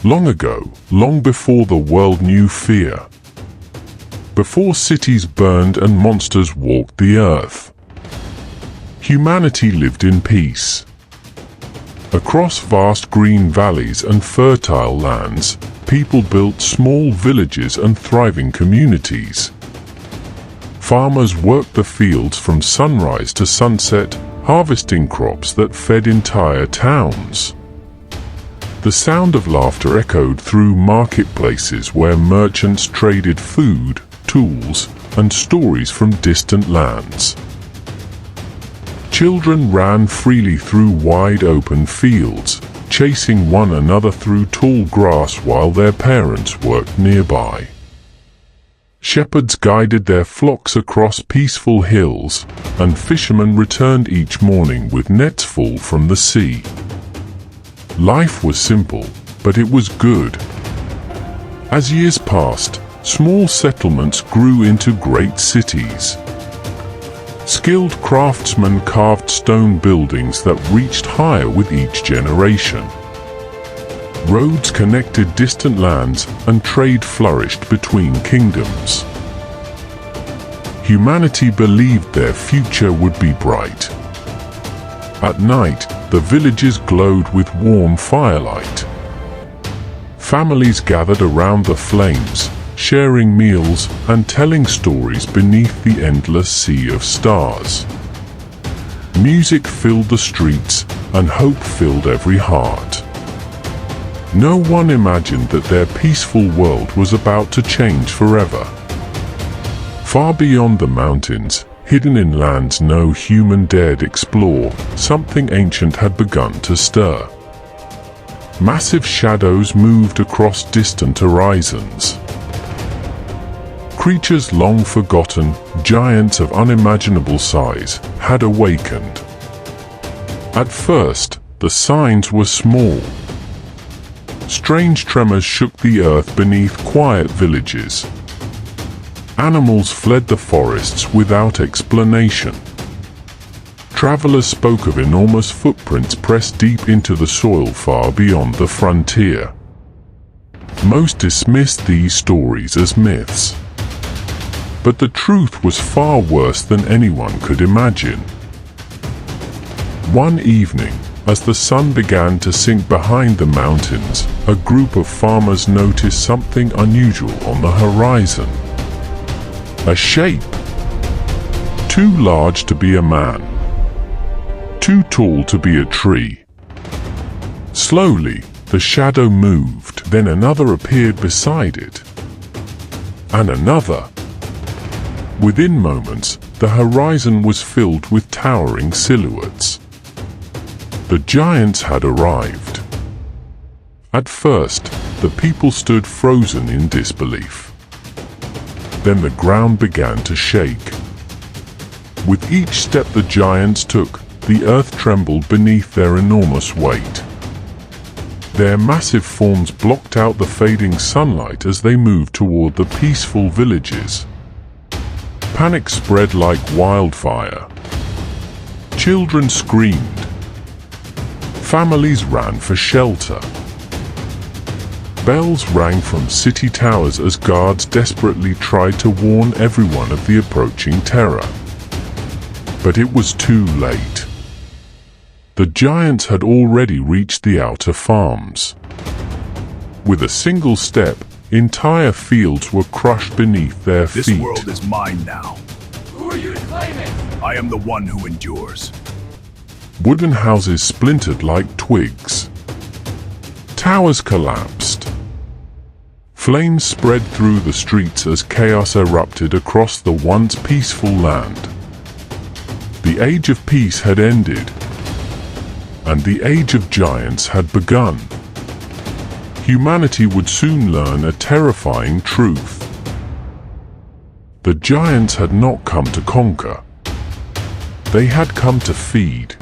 Long ago, long before the world knew fear, before cities burned and monsters walked the earth, humanity lived in peace. Across vast green valleys and fertile lands, people built small villages and thriving communities. Farmers worked the fields from sunrise to sunset, harvesting crops that fed entire towns. The sound of laughter echoed through marketplaces where merchants traded food, tools, and stories from distant lands. Children ran freely through wide open fields, chasing one another through tall grass while their parents worked nearby. Shepherds guided their flocks across peaceful hills, and fishermen returned each morning with nets full from the sea. Life was simple, but it was good. As years passed, small settlements grew into great cities. Skilled craftsmen carved stone buildings that reached higher with each generation. Roads connected distant lands, and trade flourished between kingdoms. Humanity believed their future would be bright. At night, the villages glowed with warm firelight. Families gathered around the flames, sharing meals and telling stories beneath the endless sea of stars. Music filled the streets, and hope filled every heart. No one imagined that their peaceful world was about to change forever. Far beyond the mountains, hidden in lands no human dared explore, something ancient had begun to stir. Massive shadows moved across distant horizons. Creatures long forgotten, giants of unimaginable size, had awakened. At first, the signs were small. Strange tremors shook the earth beneath quiet villages. Animals fled the forests without explanation. Travelers spoke of enormous footprints pressed deep into the soil far beyond the frontier. Most dismissed these stories as myths. But the truth was far worse than anyone could imagine. One evening, as the sun began to sink behind the mountains, a group of farmers noticed something unusual on the horizon. A shape. Too large to be a man. Too tall to be a tree. Slowly, the shadow moved, then another appeared beside it. And another. Within moments, the horizon was filled with towering silhouettes. The giants had arrived. At first, the people stood frozen in disbelief. Then the ground began to shake. With each step the giants took, the earth trembled beneath their enormous weight. Their massive forms blocked out the fading sunlight as they moved toward the peaceful villages. Panic spread like wildfire. Children screamed. Families ran for shelter. Bells rang from city towers as guards desperately tried to warn everyone of the approaching terror. But it was too late. The giants had already reached the outer farms. With a single step, entire fields were crushed beneath their feet. This world is mine now. Who are you to claim it? I am the one who endures. Wooden houses splintered like twigs. Towers collapsed. Flames spread through the streets as chaos erupted across the once peaceful land. The age of peace had ended, and the age of giants had begun. Humanity would soon learn a terrifying truth. The giants had not come to conquer. They had come to feed.